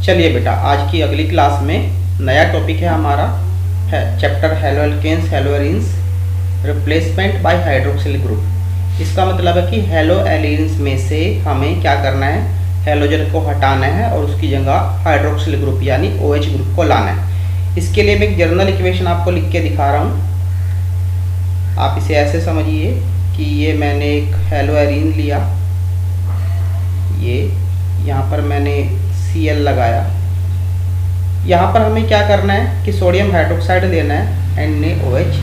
चलिए बेटा, आज की अगली क्लास में नया टॉपिक है हमारा है chapter haloalkanes haloarenes replacement by hydroxyl group. इसका मतलब है कि हेलो एलीन्स में से हमें क्या करना है, हेलोजन को हटाना है और उसकी जगह हाइड्रोक्सिल ग्रुप यानी OH ग्रुप को लाना है। इसके लिए मैं एक जर्नल इक्वेशन आपको लिख के दिखा रहा हूँ। आप इसे ऐसे समझिए कि ये मैंने एक हेलो एरीन लिया, ये यहाँ पर मैंने Cl लगाया। यहाँ पर हमें क्या करना है कि सोडियम हाइड्रोक्साइड लेना है NaOH,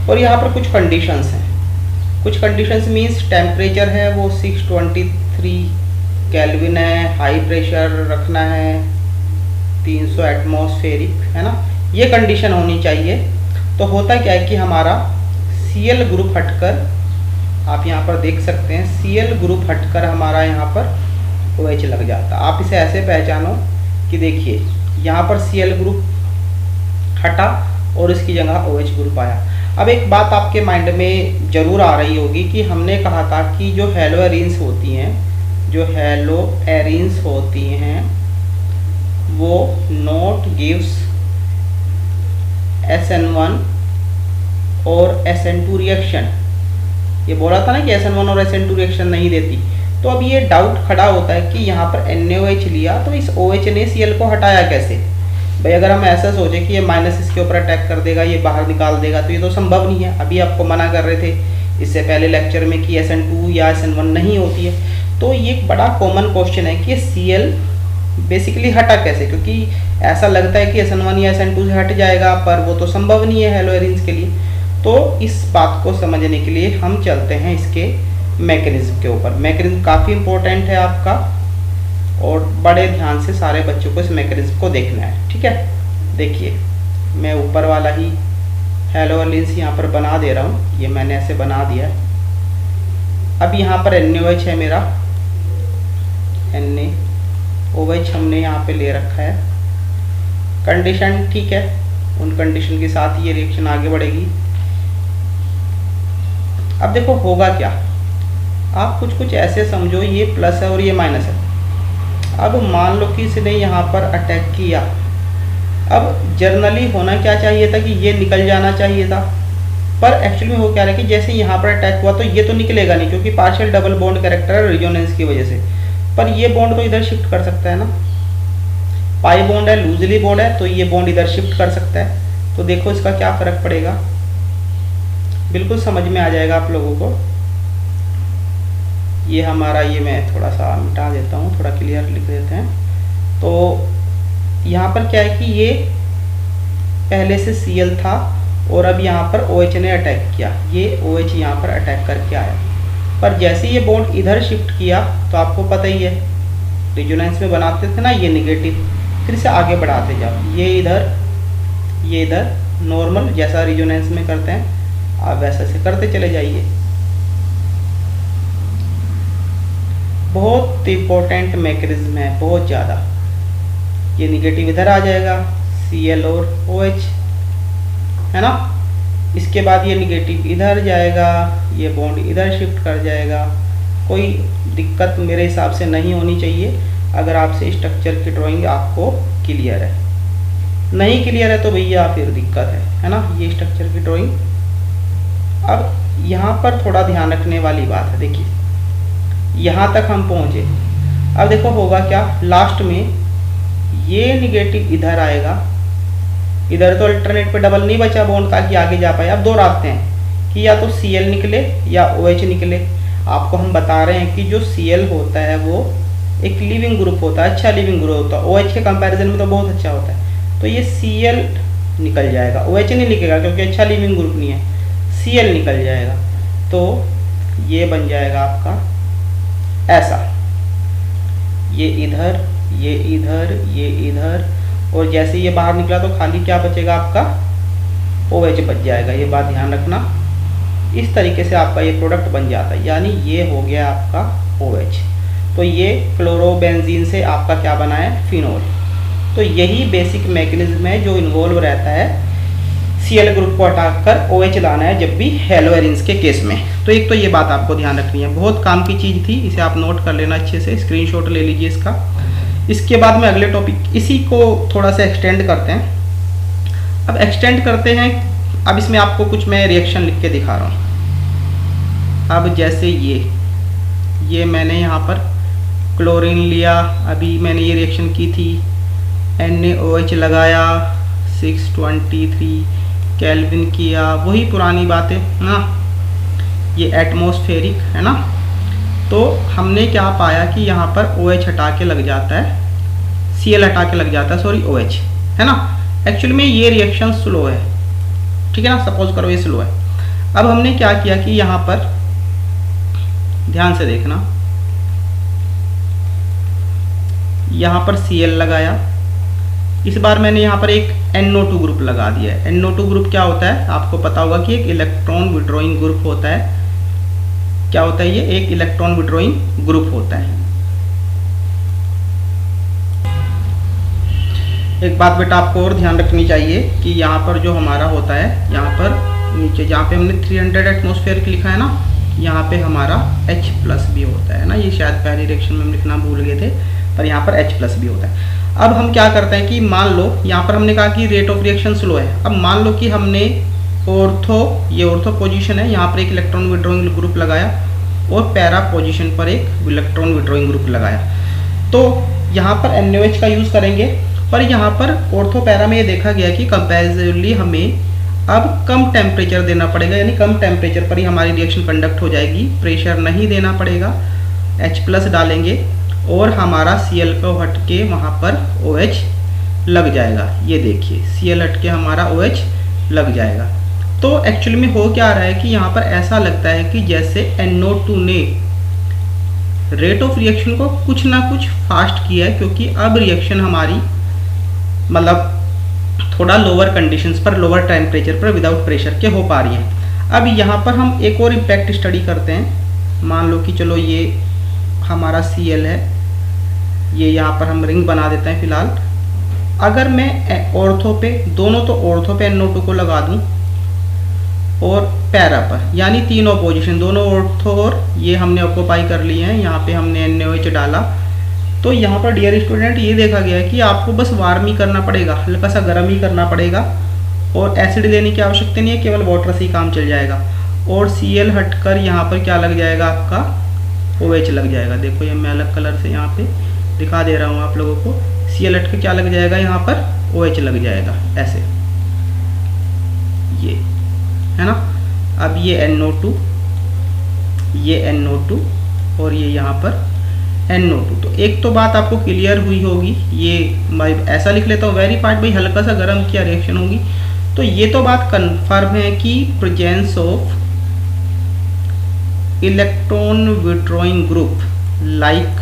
और यहाँ पर कुछ कंडीशंस हैं। कुछ कंडीशंस मीन्स टेम्परेचर है वो 623 केल्विन है, हाई प्रेशर रखना है 300 एटमॉस्फेरिक, है ना, ये कंडीशन होनी चाहिए। तो होता क्या है कि हमारा Cl ग्रुप हटकर, आप यहाँ पर देख सकते हैं Cl ग्रुप हटकर हमारा यहाँ पर OH लग जाता। आप इसे ऐसे पहचानो कि देखिए यहाँ पर Cl ग्रुप हटा और इसकी जगह OH ग्रुप आया। अब एक बात आपके माइंड में जरूर आ रही होगी कि हमने कहा था कि जो हेलो एरीन्स होती हैं, जो हेलो एरीन्स होती हैं वो नॉट गिव्स SN1 और SN2 रिएक्शन। ये बोला था ना कि SN1 और SN2 रिएक्शन नहीं देती। तो अब ये डाउट खड़ा होता है कि यहाँ पर NaOH लिया तो इस OH ने Cl को हटाया कैसे। भाई अगर हम ऐसा सोचें कि ये माइनस इसके ऊपर अटैक कर देगा, ये बाहर निकाल देगा, तो ये तो संभव नहीं है। अभी आपको मना कर रहे थे इससे पहले लेक्चर में कि SN2 या SN1 नहीं होती है। तो ये एक बड़ा कॉमन क्वेश्चन है कि Cl बेसिकली हटा कैसे, क्योंकि ऐसा लगता है कि SN1 या SN2 से हट जाएगा, पर वो तो संभव नहीं है हेलो एरीन्स के लिए। तो इस बात को समझने के लिए हम चलते हैं इसके मैकेनिज्म के ऊपर। मैकेनिज्म काफ़ी इंपॉर्टेंट है आपका, और बड़े ध्यान से सारे बच्चों को इस मैकेनिज्म को देखना है, ठीक है। देखिए मैं ऊपर वाला ही हेलो एरीन्स यहाँ पर बना दे रहा हूँ, ये मैंने ऐसे बना दिया। अब यहाँ पर NaOH है मेरा, NaOH हमने यहाँ पे ले रखा है। कंडीशन ठीक है, उन कंडीशन के साथ ये रिएक्शन आगे बढ़ेगी। अब देखो होगा क्या, आप कुछ ऐसे समझो, ये प्लस है और ये माइनस है। अब मान लो कि इसने यहाँ पर अटैक किया। अब जर्नली होना क्या चाहिए था कि ये निकल जाना चाहिए था, पर एक्चुअली में हो क्या रहा है कि जैसे यहाँ पर अटैक हुआ तो ये तो निकलेगा नहीं, क्योंकि पार्शियल डबल बॉन्ड कैरेक्टर है रेजोनेंस की वजह से। पर ये बॉन्ड तो इधर शिफ्ट कर सकता है ना, पाई बॉन्ड है, लूजली बॉन्ड है, तो ये बॉन्ड इधर शिफ्ट कर सकता है। तो देखो इसका क्या फर्क पड़ेगा, बिल्कुल समझ में आ जाएगा आप लोगों को। ये हमारा, ये मैं थोड़ा सा मिटा देता हूँ, थोड़ा क्लियर लिख देते हैं। तो यहाँ पर क्या है कि ये पहले से Cl था और अब यहाँ पर OH ने अटैक किया, ये OH यहाँ पर अटैक करके आया। पर जैसे ये बॉन्ड इधर शिफ्ट किया तो आपको पता ही है, रेजोनेंस में बनाते थे ना ये निगेटिव, फिर से आगे बढ़ाते जाओ, ये इधर नॉर्मल जैसा रेजोनेंस में करते हैं आप वैसा से करते चले जाइए। बहुत इंपॉर्टेंट मैकेनिज्म है, बहुत ज़्यादा। ये निगेटिव इधर आ जाएगा, Cl और OH, है ना। इसके बाद ये निगेटिव इधर जाएगा, ये बॉन्ड इधर शिफ्ट कर जाएगा। कोई दिक्कत मेरे हिसाब से नहीं होनी चाहिए। अगर आपसे स्ट्रक्चर की ड्राइंग आपको क्लियर है, नहीं क्लियर है तो भैया फिर दिक्कत है ना। ये स्ट्रक्चर की ड्राइंग। अब यहाँ पर थोड़ा ध्यान रखने वाली बात है, देखिए यहाँ तक हम पहुँचे। अब देखो होगा क्या, लास्ट में ये निगेटिव इधर आएगा, इधर तो अल्टरनेट पे डबल नहीं बचा बॉन्ड ताकि आगे जा पाए। अब दो रास्ते हैं कि या तो Cl निकले या OH निकले। आपको हम बता रहे हैं कि जो Cl होता है वो एक लिविंग ग्रुप होता है, अच्छा लिविंग ग्रुप होता है, OH के कंपैरिजन में तो बहुत अच्छा होता है। तो ये Cl निकल जाएगा, OH नहीं निकलेगा क्योंकि अच्छा लिविंग ग्रुप नहीं है, Cl निकल जाएगा। तो ये बन जाएगा आपका ऐसा, ये इधर, ये इधर, ये इधर, और जैसे ये बाहर निकला तो खाली क्या बचेगा आपका, OH बच जाएगा। ये बात ध्यान रखना। इस तरीके से आपका ये प्रोडक्ट बन जाता है, यानी ये हो गया आपका OH। तो ये क्लोरोबेंजीन से आपका क्या बना है, फिनोल। तो यही बेसिक मैकेनिज्म है जो इन्वॉल्व रहता है Cl ग्रुप को हटाकर OH लाना है जब भी हेलो एरीन्स के केस में। तो एक तो ये बात आपको ध्यान रखनी है, बहुत काम की चीज़ थी, इसे आप नोट कर लेना अच्छे से, स्क्रीनशॉट ले लीजिए इसका। इसके बाद में अगले टॉपिक इसी को थोड़ा सा एक्सटेंड करते हैं। अब एक्सटेंड करते हैं, अब इसमें आपको कुछ मैं रिएक्शन लिख के दिखा रहा हूँ। अब जैसे ये मैंने यहाँ पर क्लोरीन लिया, अभी मैंने ये रिएक्शन की थी, NaOH लगाया, 623 केल्विन किया, वही पुरानी बातें ना, ये एटमॉस्फेरिक है ना। तो हमने क्या पाया कि यहाँ पर OH हटा के लग जाता है, Cl हटा के लग जाता है, सॉरी OH है ना। एक्चुअली में ये रिएक्शन स्लो है, ठीक है ना, सपोज करो ये स्लो है। अब हमने क्या किया कि यहाँ पर ध्यान से देखना, यहाँ पर Cl लगाया, इस बार मैंने यहाँ पर एक NO2 ग्रुप लगा दिया है। NO2 ग्रुप क्या होता है, आपको पता होगा कि एक इलेक्ट्रॉन विड्रॉइंग ग्रुप होता है। क्या होता है ये, एक इलेक्ट्रॉन विड्रॉइंग ग्रुप होता है। एक बात बेटा आपको और ध्यान रखनी चाहिए कि यहाँ पर जो हमारा होता है, यहाँ पर नीचे जहाँ पे हमने 300 एटमॉस्फेयर लिखा है ना, यहाँ पे हमारा H+ भी होता है ना। ये शायद पहली रिएक्शन में हम लिखना भूल गए थे, पर यहाँ पर H+ भी होता है। अब हम क्या करते हैं कि मान लो यहाँ पर हमने कहा कि रेट ऑफ रिएक्शन स्लो है। अब मान लो कि हमने ये ऑर्थो पोजीशन है, यहाँ पर एक इलेक्ट्रॉन विड्रॉइंग ग्रुप लगाया और पैरा पोजीशन पर एक इलेक्ट्रॉन विड्रॉइंग ग्रुप लगाया, तो यहाँ पर NaOH का यूज़ करेंगे। पर यहाँ पर ऑर्थो पैरा में ये देखा गया कि कंपैरेटिवली हमें अब कम टेम्परेचर देना पड़ेगा, यानी कम टेम्परेचर पर ही हमारी रिएक्शन कंडक्ट हो जाएगी, प्रेशर नहीं देना पड़ेगा, H+ डालेंगे और हमारा Cl को हट के वहाँ पर OH लग जाएगा। ये देखिए Cl हट के हमारा OH लग जाएगा। तो एक्चुअली में हो क्या रहा है कि यहाँ पर ऐसा लगता है कि जैसे NO2 ने रेट ऑफ रिएक्शन को कुछ ना कुछ फास्ट किया है, क्योंकि अब रिएक्शन हमारी मतलब थोड़ा लोअर कंडीशंस पर, लोअर टेम्परेचर पर विदाउट प्रेशर के हो पा रही है। अब यहाँ पर हम एक और इम्पैक्ट स्टडी करते हैं। मान लो कि चलो ये हमारा Cl है, ये यहाँ पर हम रिंग बना देते हैं फिलहाल। अगर मैं ऑर्थो पे, दोनों तो ऑर्थो पे NO2 को लगा दूँ और पैरा पर, यानी तीनों पोजीशन, दोनों ऑर्थो और ये हमने ऑक्यूपाई कर लिए हैं, यहाँ पे हमने NaOH डाला। तो यहाँ पर डियर स्टूडेंट ये देखा गया है कि आपको बस वार्म ही करना पड़ेगा, हल्का सा गर्म ही करना पड़ेगा, और एसिड देने की आवश्यकता नहीं है, केवल वाटर से ही काम चल जाएगा। और Cl हटकर यहाँ पर क्या लग जाएगा, आपका OH लग जाएगा। देखो ये मैं अलग कलर से यहाँ पे दिखा दे रहा हूँ आप लोगों को। Cl हट के क्या लग जाएगा, यहाँ पर OH लग जाएगा, ऐसे, ये है ना। अब ये NO2, ये NO2 और ये यहाँ पर NO2। तो एक तो बात आपको क्लियर हुई होगी, ये मैं ऐसा लिख लेता हूँ, वेरीफाइड भाई हल्का सा गर्म किया रिएक्शन होगी। तो ये तो बात कंफर्म है कि presence of electron withdrawing group like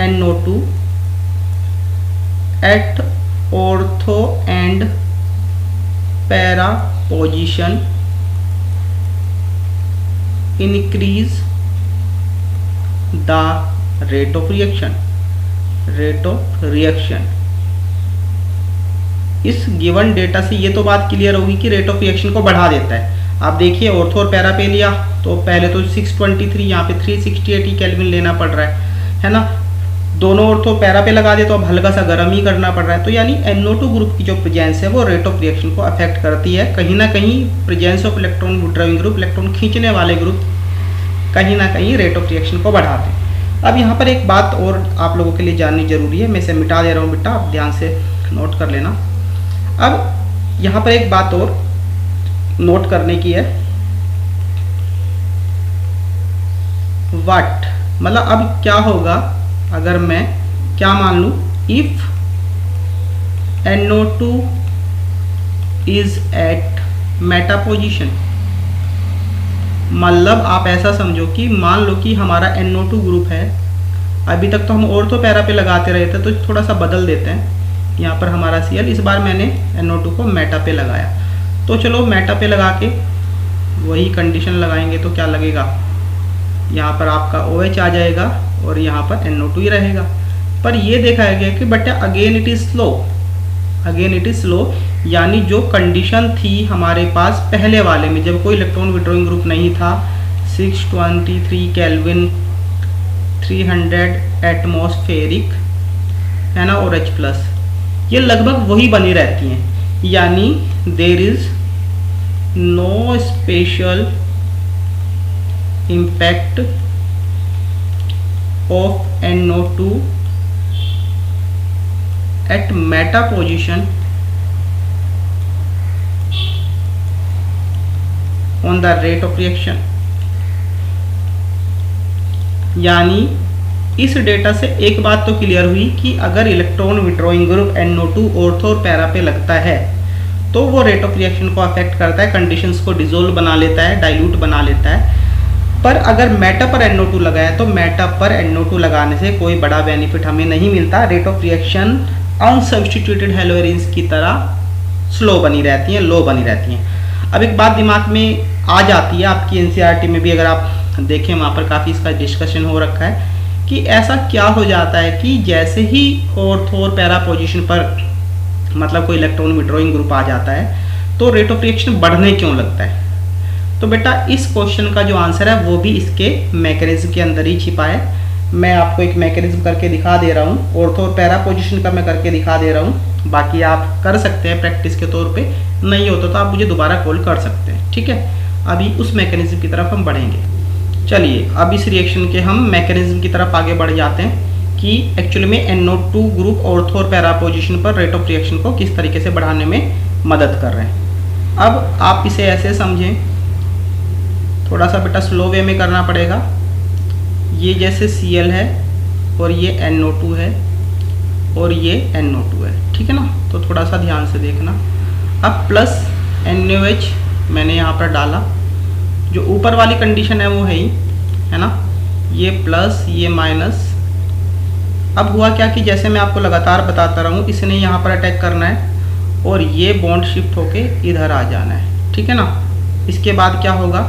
NO2 at ortho and para position increase the rate of reaction। इस गिवन डेटा से ये तो बात क्लियर होगी कि रेट ऑफ रिएक्शन को बढ़ा देता है। आप देखिए ऑर्थो और पैरा पे लिया तो पहले तो 623, यहाँ पे 368 केल्विन लेना पड़ रहा है ना। दोनों ऑर्थो पैरा पे लगा दे तो अब हल्का सा गर्म ही करना पड़ रहा है। तो यानी NO2 ग्रुप की जो प्रेजेंस है वो रेट ऑफ रिएक्शन को अफेक्ट करती है। कहीं ना कहीं presence of electron withdrawing group, electron खींचने वाले ग्रुप, कहीं ना कहीं रेट ऑफ रिएक्शन को बढ़ाते हैं। अब यहाँ पर एक बात और आप लोगों के लिए जाननी जरूरी है, मैं इसे मिटा दे रहा हूँ बेटा, आप ध्यान से नोट कर लेना। अब यहाँ पर एक बात और नोट करने की है, व्हाट, मतलब अब क्या होगा अगर मैं क्या मान लूँ, if NO2 is at meta position. मतलब आप ऐसा समझो कि मान लो कि हमारा NO2 ग्रुप है, अभी तक तो हम ऑर्थो पैरा पे लगाते रहे थे, तो थोड़ा सा बदल देते हैं। यहाँ पर हमारा Cl, इस बार मैंने NO2 को मेटा पे लगाया। तो चलो मेटा पे लगा के वही कंडीशन लगाएंगे तो क्या लगेगा, यहाँ पर आपका OH आ जाएगा और यहाँ पर NO2 ही रहेगा। पर ये देखा गया कि but again it is slow, यानी जो कंडीशन थी हमारे पास पहले वाले में जब कोई इलेक्ट्रॉन विड्रॉइंग ग्रुप नहीं था, 623 केल्विन 300 एटमॉस्फेरिक है ना, और H प्लस, ये लगभग वही बनी रहती हैं, यानी there is no special impact of NO2 at meta position on the rate of reaction. यानी इस डेटा से एक बात तो क्लियर हुई कि अगर electron withdrawing group NO2 ortho और पैरा पे लगता है तो वो रेट ऑफ रिएक्शन को अफेक्ट करता है, कंडीशंस को डिसोल्व बना लेता है, डाइल्यूट बना लेता है। पर अगर मेटा पर NO2 लगा है तो मेटा पर NO2 लगाने से कोई बड़ा बेनिफिट हमें नहीं मिलता। रेट ऑफ रिएक्शन अनसब्स्टिट्यूटेड हेलोइंस की तरह स्लो बनी रहती हैं, लो बनी रहती हैं। अब एक बात दिमाग में आ जाती है, आपकी NCERT में भी अगर आप देखें वहाँ पर काफ़ी इसका डिस्कशन हो रखा है कि ऐसा क्या हो जाता है कि जैसे ही ऑर्थो और पैरा पोजीशन पर मतलब कोई इलेक्ट्रॉन विड्रॉइंग ग्रुप आ जाता है तो रेट ऑफ रिएक्शन बढ़ने क्यों लगता है। तो बेटा इस क्वेश्चन का जो आंसर है वो भी इसके मैकेनिज्म के अंदर ही छिपा है। मैं आपको एक मैकेनिज्म करके दिखा दे रहा हूँ, ऑर्थो और पैरा पोजीशन का मैं करके दिखा दे रहा हूँ, बाकी आप कर सकते हैं प्रैक्टिस के तौर पे, नहीं होता तो आप मुझे दोबारा कॉल कर सकते हैं, ठीक है। अभी उस मैकेनिज्म की तरफ हम बढ़ेंगे। चलिए अब इस रिएक्शन के हम मैकेनिज्म की तरफ आगे बढ़ जाते हैं कि एक्चुअली में NO2 ग्रुप ऑर्थो और पैरा पोजीशन पर रेट ऑफ रिएक्शन को किस तरीके से बढ़ाने में मदद कर रहे हैं। अब आप इसे ऐसे समझें, थोड़ा सा बेटा स्लो वे में करना पड़ेगा। ये जैसे Cl है और ये NO2 है और ये NO2 है, ठीक है ना, तो थोड़ा सा ध्यान से देखना। अब प्लस NaOH मैंने यहाँ पर डाला, जो ऊपर वाली कंडीशन है वो है ना, ये प्लस ये माइनस। अब हुआ क्या कि जैसे मैं आपको लगातार बताता रहूँ, इसने यहाँ पर अटैक करना है और ये बॉन्ड शिफ्ट होके इधर आ जाना है, ठीक है ना। इसके बाद क्या होगा,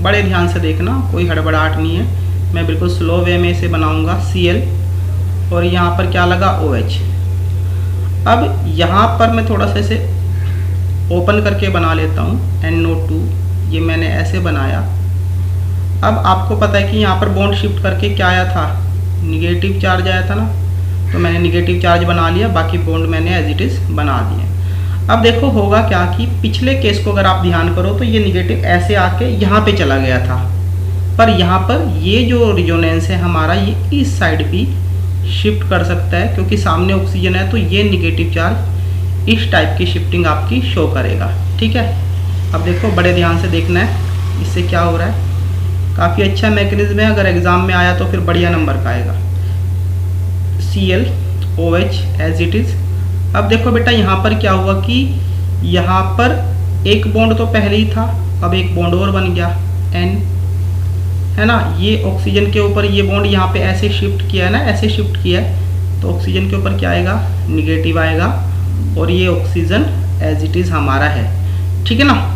बड़े ध्यान से देखना, कोई हड़बड़ाहट नहीं है, मैं बिल्कुल स्लो वे में इसे बनाऊंगा। Cl और यहाँ पर क्या लगा OH। अब यहाँ पर मैं थोड़ा सा इसे ओपन करके बना लेता हूँ, NO2 ये मैंने ऐसे बनाया। अब आपको पता है कि यहाँ पर बॉन्ड शिफ्ट करके क्या आया था, निगेटिव चार्ज आया था ना, तो मैंने निगेटिव चार्ज बना लिया, बाकी बॉन्ड मैंने एज इट इज़ बना दिए। अब देखो होगा क्या कि पिछले केस को अगर आप ध्यान करो तो ये निगेटिव ऐसे आके यहाँ पे चला गया था, पर यहाँ पर ये जो रिजोनेंस है हमारा ये इस साइड भी शिफ्ट कर सकता है, क्योंकि सामने ऑक्सीजन है तो ये निगेटिव चार्ज इस टाइप की शिफ्टिंग आपकी शो करेगा, ठीक है। अब देखो बड़े ध्यान से देखना है इससे क्या हो रहा है, काफ़ी अच्छा मैकेनिज्म है, अगर एग्जाम में आया तो फिर बढ़िया नंबर का आएगा। Cl OH as it is. अब देखो बेटा यहाँ पर क्या हुआ कि यहाँ पर एक बॉन्ड तो पहले ही था, अब एक बॉन्ड और बन गया N, है ना। ये ऑक्सीजन के ऊपर ये बॉन्ड यहाँ पे ऐसे शिफ्ट किया है ना, ऐसे शिफ्ट किया है, तो ऑक्सीजन के ऊपर क्या आएगा, निगेटिव आएगा, और ये ऑक्सीजन एज इट इज़ हमारा है, ठीक है ना।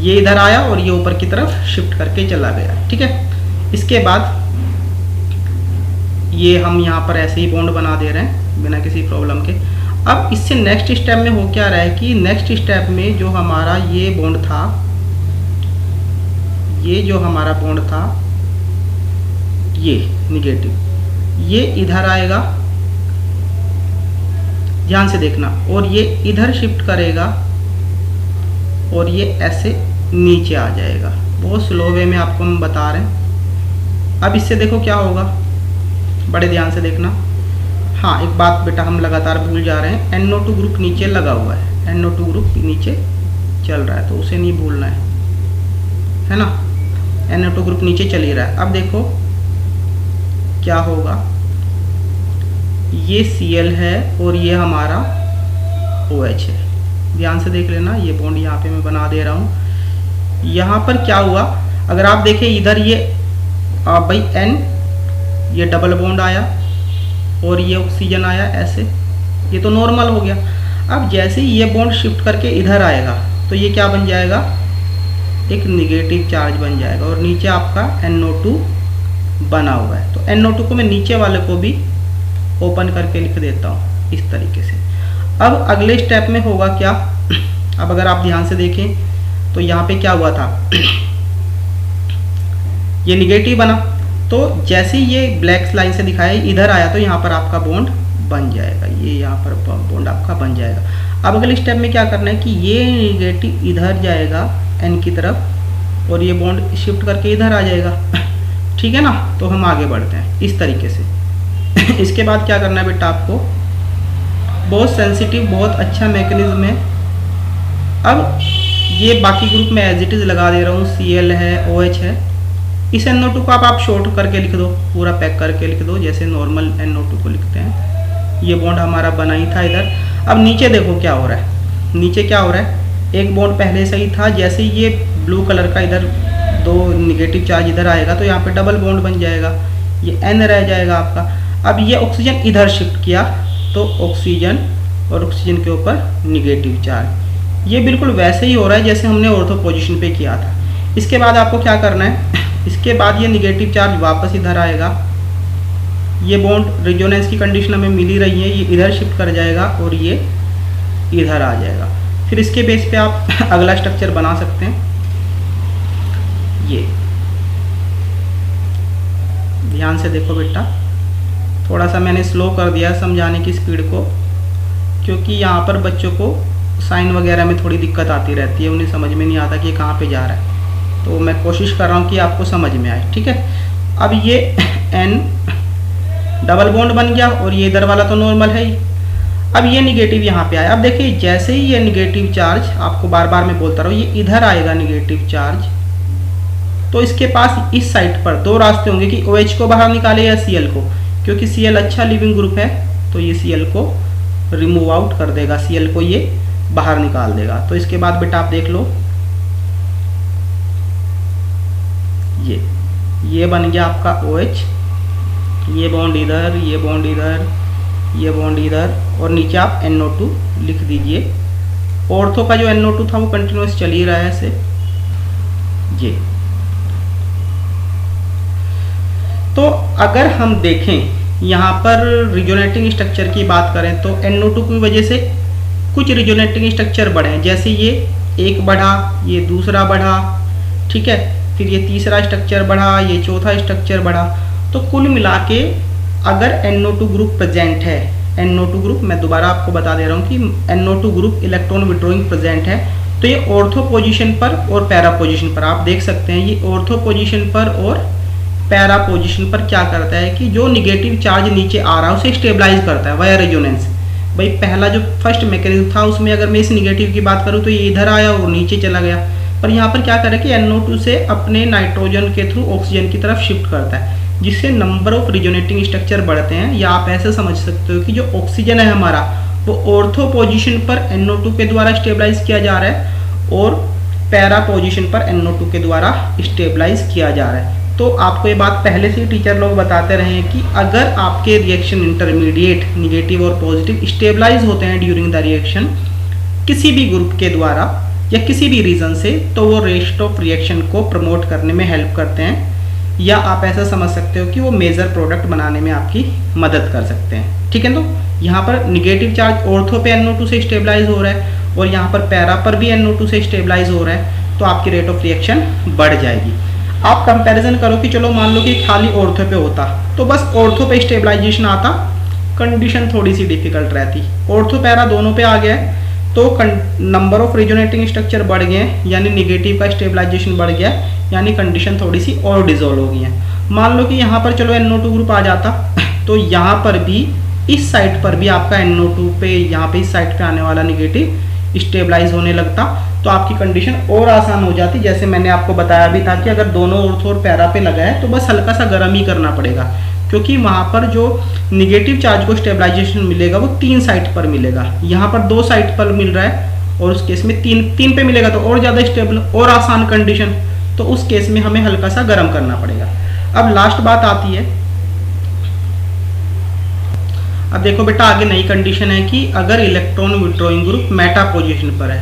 ये इधर आया और ये ऊपर की तरफ शिफ्ट करके चला गया, ठीक है। इसके बाद ये हम यहाँ पर ऐसे ही बॉन्ड बना दे रहे हैं बिना किसी प्रॉब्लम के। अब इससे नेक्स्ट स्टेप में हो क्या रहा है कि नेक्स्ट स्टेप में जो हमारा ये बॉन्ड था, ये जो हमारा बॉन्ड था ये निगेटिव, ये इधर आएगा, ध्यान से देखना, और ये इधर शिफ्ट करेगा और ये ऐसे नीचे आ जाएगा। बहुत स्लो वे में आपको हम बता रहे हैं। अब इससे देखो क्या होगा, बड़े ध्यान से देखना। हाँ एक बात बेटा हम लगातार भूल जा रहे हैं, NO2 ग्रुप नीचे लगा हुआ है, NO2 ग्रुप नीचे चल रहा है, तो उसे नहीं भूलना है ना। NO2 ग्रुप नीचे चल ही रहा है। अब देखो क्या होगा, ये Cl है और ये हमारा OH है, ध्यान से देख लेना। ये बॉन्ड यहाँ पे मैं बना दे रहा हूँ। यहाँ पर क्या हुआ, अगर आप देखें इधर ये भाई N, ये डबल बॉन्ड आया और ये ऑक्सीजन आया ऐसे, ये तो नॉर्मल हो गया। अब जैसे ही ये बॉन्ड शिफ्ट करके इधर आएगा तो ये क्या बन जाएगा, एक निगेटिव चार्ज बन जाएगा, और नीचे आपका NO2 बना हुआ है। तो NO2 को मैं नीचे वाले को भी ओपन करके लिख देता हूँ इस तरीके से। अब अगले स्टेप में होगा क्या, अब अगर आप ध्यान से देखें तो यहाँ पे क्या हुआ था, ये निगेटिव बना, तो जैसे ही ये ब्लैक लाइन से दिखाया इधर आया तो यहाँ पर आपका बॉन्ड बन जाएगा, ये यहाँ पर बॉन्ड आपका बन जाएगा। अब अगले स्टेप में क्या करना है कि ये निगेटिव इधर जाएगा एन की तरफ और ये बॉन्ड शिफ्ट करके इधर आ जाएगा, ठीक है ना। तो हम आगे बढ़ते हैं इस तरीके से। इसके बाद क्या करना है बेटा आपको, बहुत सेंसिटिव बहुत अच्छा मैकेनिज्म है। अब ये बाकी ग्रुप में एज इट इज़ लगा दे रहा हूँ, Cl है, OH है। इस NO2 को आप शॉर्ट करके लिख दो, पूरा पैक करके लिख दो जैसे नॉर्मल NO2 को लिखते हैं। ये बॉन्ड हमारा बना ही था इधर। अब नीचे देखो क्या हो रहा है, नीचे क्या हो रहा है, एक बॉन्ड पहले से ही था, जैसे ये ब्लू कलर का इधर दो निगेटिव चार्ज इधर आएगा तो यहाँ पे डबल बॉन्ड बन जाएगा, ये N रह जाएगा आपका। अब ये ऑक्सीजन इधर शिफ्ट किया तो ऑक्सीजन और ऑक्सीजन के ऊपर निगेटिव चार्ज, ये बिल्कुल वैसे ही हो रहा है जैसे हमने ऑर्थो पोजीशन पे किया था। इसके बाद आपको क्या करना है, इसके बाद ये निगेटिव चार्ज वापस इधर आएगा, ये बॉन्ड रेजोनेंस की कंडीशन हमें मिल ही रही है, ये इधर शिफ्ट कर जाएगा और ये इधर आ जाएगा। फिर इसके बेस पे आप अगला स्ट्रक्चर बना सकते हैं। ये ध्यान से देखो बेटा, थोड़ा सा मैंने स्लो कर दिया समझाने की स्पीड को, क्योंकि यहाँ पर बच्चों को साइन वगैरह में थोड़ी दिक्कत आती रहती है, उन्हें समझ में नहीं आता कि ये कहाँ पे जा रहा है। तो मैं कोशिश कर रहा हूँ कि आपको समझ में आए, ठीक है। अब ये N डबल बॉन्ड बन गया और ये इधर वाला तो नॉर्मल है ही। अब ये निगेटिव यहाँ पे आया। अब देखिए जैसे ही ये निगेटिव चार्ज, आपको बार बार मैं बोलता रहा हूँ, ये इधर आएगा निगेटिव चार्ज, तो इसके पास इस साइड पर दो रास्ते होंगे कि OH को बाहर निकाले या Cl को, क्योंकि Cl अच्छा लिविंग ग्रुप है तो ये Cl को रिमूव आउट कर देगा, Cl को ये बाहर निकाल देगा। तो इसके बाद बेटा आप देख लो, ये बन गया आपका OH, ये बॉन्ड इधर, ये बॉन्ड इधर, ये बॉन्ड इधर, और नीचे आप NO2 लिख दीजिए। ऑर्थो का जो NO2 था वो कंटिन्यूस चल ही रहा है ऐसे। ये तो अगर हम देखें यहाँ पर रिजोनेटिंग स्ट्रक्चर की बात करें तो NO2 की वजह से कुछ रिजोनेटिंग स्ट्रक्चर बढ़े हैं, जैसे ये एक बढ़ा, ये दूसरा बढ़ा, ठीक है, फिर ये तीसरा स्ट्रक्चर बढ़ा, ये चौथा स्ट्रक्चर बढ़ा। तो कुल मिला के अगर NO2 ग्रुप प्रेजेंट है, NO2 ग्रुप मैं दोबारा आपको बता दे रहा हूँ कि NO2 group electron withdrawing present है, तो ये ऑर्थो पोजीशन पर और पैरा पोजीशन पर आप देख सकते हैं। ये ऑर्थो पोजीशन पर और पैरा पोजीशन पर क्या करता है कि जो निगेटिव चार्ज नीचे आ रहा है उसे स्टेबलाइज करता है वाया रेजोनेंस। भाई पहला जो फर्स्ट मैकेनिज्म था उसमें अगर मैं इस निगेटिव की बात करूँ तो ये इधर आया और नीचे चला गया, पर यहाँ पर क्या करे कि NO2 से अपने नाइट्रोजन के थ्रू ऑक्सीजन की तरफ शिफ्ट करता है, जिससे नंबर ऑफ रिजोनेटिंग स्ट्रक्चर बढ़ते हैं। या आप ऐसे समझ सकते हो कि जो ऑक्सीजन है हमारा वो ऑर्थो पोजीशन पर NO2 के द्वारा स्टेबलाइज किया जा रहा है और पैरा पोजीशन पर NO2 के द्वारा स्टेबलाइज किया जा रहा है। तो आपको ये बात पहले से ही टीचर लोग बताते रहे हैं कि अगर आपके रिएक्शन इंटरमीडिएट निगेटिव और पॉजिटिव स्टेबलाइज होते हैं ड्यूरिंग द रिएक्शन किसी भी ग्रुप के द्वारा या किसी भी रीजन से, तो वो रेस्ट ऑफ रिएक्शन को प्रमोट करने में हेल्प करते हैं, या आप ऐसा समझ सकते हो कि वो मेजर प्रोडक्ट बनाने में आपकी मदद कर सकते हैं, ठीक है। तो यहाँ पर निगेटिव चार्ज ऑर्थो पे NO2 से स्टेबलाइज हो रहा है और यहाँ पर पैरा पर भी NO2 से स्टेबलाइज हो रहा है, तो आपकी रेट ऑफ रिएक्शन बढ़ जाएगी। आप कंपैरिजन करो कि चलो मान लो कि खाली ऑर्थो पे होता तो बस ऑर्थो पे स्टेबलाइजेशन आता, कंडीशन थोड़ी सी डिफिकल्ट रहती। ऑर्थो पैरा दोनों पे आ गया है तो नंबर ऑफ रिजोनेटिंग स्ट्रक्चर बढ़ गए, यानी निगेटिव का स्टेबलाइजेशन बढ़ गया, यानी कंडीशन थोड़ी सी और डिजोल्व हो गई है। मान लो कि यहाँ पर चलो NO2 ग्रुप आ जाता तो यहाँ पर भी इस साइड पर भी आपका NO2 पे यहाँ पे इस साइड पे आने वाला निगेटिव स्टेबलाइज होने लगता, तो आपकी कंडीशन और आसान हो जाती। जैसे मैंने आपको बताया भी था कि अगर दोनों ऑर्थो और पैरा पे लगा है तो बस हल्का सा गर्म ही करना पड़ेगा, क्योंकि वहाँ पर जो निगेटिव चार्ज को स्टेबलाइजेशन मिलेगा वो 3 साइट पर मिलेगा, यहाँ पर 2 साइट पर मिल रहा है और उस केस में 3 पे मिलेगा तो और ज़्यादा स्टेबल और आसान कंडीशन, तो उस केस में हमें हल्का सा गर्म करना पड़ेगा। अब लास्ट बात आती है, अब देखो बेटा आगे नई कंडीशन है कि अगर electron withdrawing group Meta position पर है,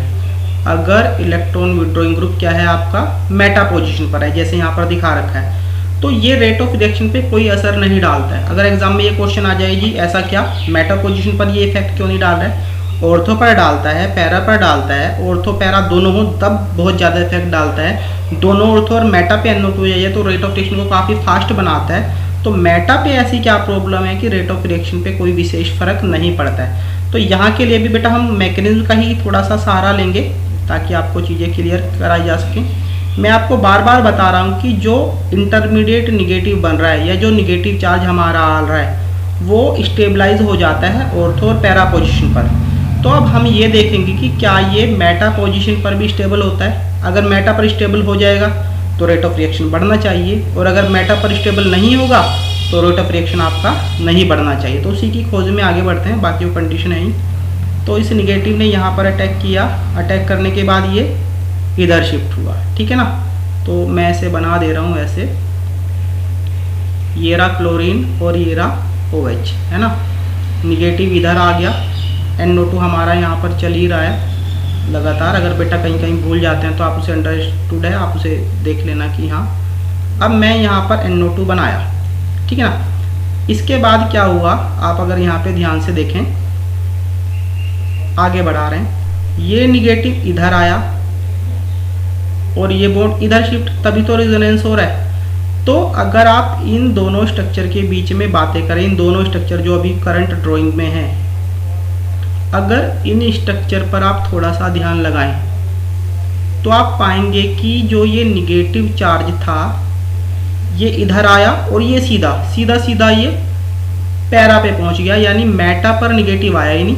अगर इलेक्ट्रॉन विड्रॉइंग ग्रुप क्या है आपका मेटा पोजीशन पर है, जैसे यहाँ पर दिखा रखा है, तो ये रेट ऑफ रिएक्शन पे कोई असर नहीं डालता है। अगर एग्जाम में ये क्वेश्चन आ जाए जी ऐसा क्या, मेटा पोजीशन पर ये इफेक्ट क्यों नहीं डाल रहा है, ऑर्थो पर डालता है, पैरा पर डालता है, ऑर्थो पैरा दोनों हो तब बहुत ज़्यादा इफेक्ट डालता है। दोनों ऑर्थो और मेटा पे NO2 जाइए तो रेट ऑफ रिएक्शन को काफ़ी फास्ट बनाता है। तो मेटा पे ऐसी क्या प्रॉब्लम है कि रेट ऑफ रिएक्शन पे कोई विशेष फर्क नहीं पड़ता है। तो यहाँ के लिए भी बेटा हम मैकेनिज्म का ही थोड़ा सा सहारा लेंगे ताकि आपको चीज़ें क्लियर कराई जा सकें। मैं आपको बार बार बता रहा हूँ कि जो इंटरमीडिएट निगेटिव बन रहा है या जो निगेटिव चार्ज हमारा आ रहा है वो स्टेबलाइज हो जाता है ऑर्थो और पैरा पोजीशन पर। तो अब हम ये देखेंगे कि क्या ये मेटा पोजीशन पर भी स्टेबल होता है। अगर मेटा पर स्टेबल हो जाएगा तो रेट ऑफ रिएक्शन बढ़ना चाहिए, और अगर मेटा पर स्टेबल नहीं होगा तो रेट ऑफ रिएक्शन आपका नहीं बढ़ना चाहिए। तो उसी की खोज में आगे बढ़ते हैं, बाकी वो कंडीशन है ही। तो इस निगेटिव ने यहाँ पर अटैक किया, अटैक करने के बाद ये इधर शिफ्ट हुआ, ठीक है ना। तो मैं इसे बना दे रहा हूँ ऐसे, ये रहा क्लोरीन और ये रहा OH, है ना। निगेटिव इधर आ गया, NO2 हमारा यहाँ पर चल ही रहा है लगातार। अगर बेटा कहीं कहीं भूल जाते हैं तो आप उसे अंडरस्टूड है, आप उसे देख लेना कि हाँ। अब मैं यहाँ पर NO2 बनाया, ठीक है ना। इसके बाद क्या हुआ, आप अगर यहाँ पे ध्यान से देखें, आगे बढ़ा रहे हैं, ये निगेटिव इधर आया और ये बॉन्ड इधर शिफ्ट, तभी तो रेजोनेंस हो रहा है। तो अगर आप इन दोनों स्ट्रक्चर के बीच में बातें करें, इन दोनों स्ट्रक्चर जो अभी करंट ड्राइंग में हैं, अगर इन स्ट्रक्चर पर आप थोड़ा सा ध्यान लगाएं तो आप पाएंगे कि जो ये निगेटिव चार्ज था ये इधर आया और ये सीधा सीधा सीधा ये पैरा पे पहुंच गया, यानी मेटा पर निगेटिव आया ही नहीं,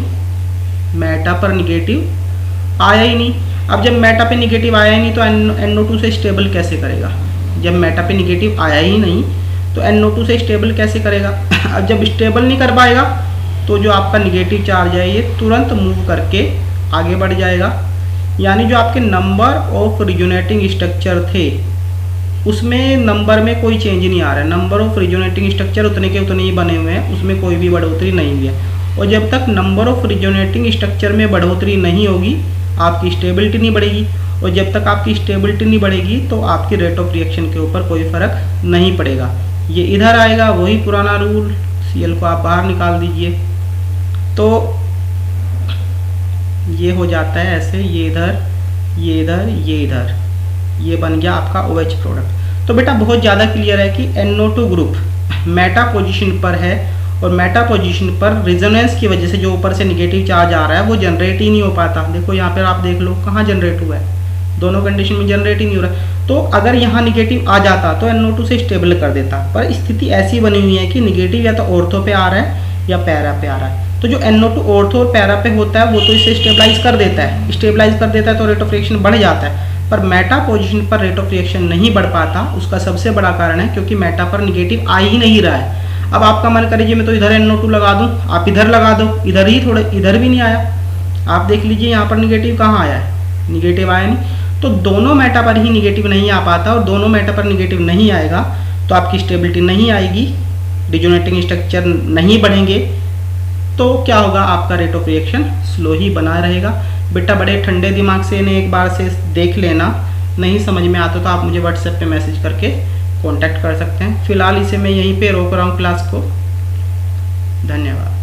मेटा पर निगेटिव आया ही नहीं। अब जब मेटा पे निगेटिव आया ही नहीं तो NO2 से स्टेबल कैसे करेगा। जब मेटा पे निगेटिव आया ही नहीं तो NO2 से स्टेबल कैसे करेगा। अब जब स्टेबल नहीं कर पाएगा तो जो आपका निगेटिव चार्ज है ये तुरंत मूव करके आगे बढ़ जाएगा, यानी जो आपके नंबर ऑफ रिजोनेटिंग स्ट्रक्चर थे उसमें नंबर में कोई चेंज नहीं आ रहा है। नंबर ऑफ रिजोनेटिंग स्ट्रक्चर उतने के उतने ही बने हुए हैं, उसमें कोई भी बढ़ोतरी नहीं हुई है। और जब तक नंबर ऑफ रिजोनेटिंग स्ट्रक्चर में बढ़ोतरी नहीं होगी आपकी स्टेबिलिटी नहीं बढ़ेगी, और जब तक आपकी स्टेबिलिटी नहीं बढ़ेगी तो आपकी रेट ऑफ रिएक्शन के ऊपर कोई फर्क नहीं पड़ेगा। ये इधर आएगा, वही पुराना रूल, Cl को आप बाहर निकाल दीजिए तो ये हो जाता है ऐसे, ये इधर ये इधर ये इधर, ये बन गया आपका OH प्रोडक्ट। तो बेटा बहुत ज़्यादा क्लियर है कि NO2 ग्रुप मेटा पोजीशन पर है और मेटा पोजीशन पर रेजोनेंस की वजह से जो ऊपर से निगेटिव चार्ज आ रहा है वो जनरेट ही नहीं हो पाता। देखो यहाँ पर आप देख लो कहाँ जनरेट हुआ है, दोनों कंडीशन में जनरेट ही नहीं हो रहा। तो अगर यहाँ निगेटिव आ जाता तो NO2 से स्टेबल कर देता, पर स्थिति ऐसी बनी हुई है कि निगेटिव या तो ऑर्थो पे आ रहा है या पैरा पे आ रहा है। तो जो NO2 ऑर्थो और पैरा पे होता है वो तो इसे स्टेबलाइज कर देता है, स्टेबलाइज कर देता है तो रेट ऑफ रिएक्शन बढ़ जाता है। पर मेटा पोजीशन पर रेट ऑफ रिएक्शन नहीं बढ़ पाता, उसका सबसे बड़ा कारण है क्योंकि मेटा पर निगेटिव आ ही नहीं रहा है। अब आपका मन करिए मैं तो इधर NO2 लगा दूं, आप इधर लगा दो, इधर ही थोड़े, इधर भी नहीं आया। आप देख लीजिए यहाँ पर निगेटिव कहाँ आया है, निगेटिव आया नहीं। तो दोनों मेटा पर ही निगेटिव नहीं आ पाता, और दोनों मेटा पर निगेटिव नहीं आएगा तो आपकी स्टेबिलिटी नहीं आएगी, रिजोनेटिंग स्ट्रक्चर नहीं बढ़ेंगे, तो क्या होगा, आपका रेट ऑफ रिएक्शन स्लो ही बना रहेगा। बेटा बड़े ठंडे दिमाग से इन्हें एक बार से देख लेना, नहीं समझ में आता तो आप मुझे व्हाट्सएप पे मैसेज करके कांटेक्ट कर सकते हैं। फिलहाल इसे मैं यहीं पे रोक रहा हूँ क्लास को। धन्यवाद।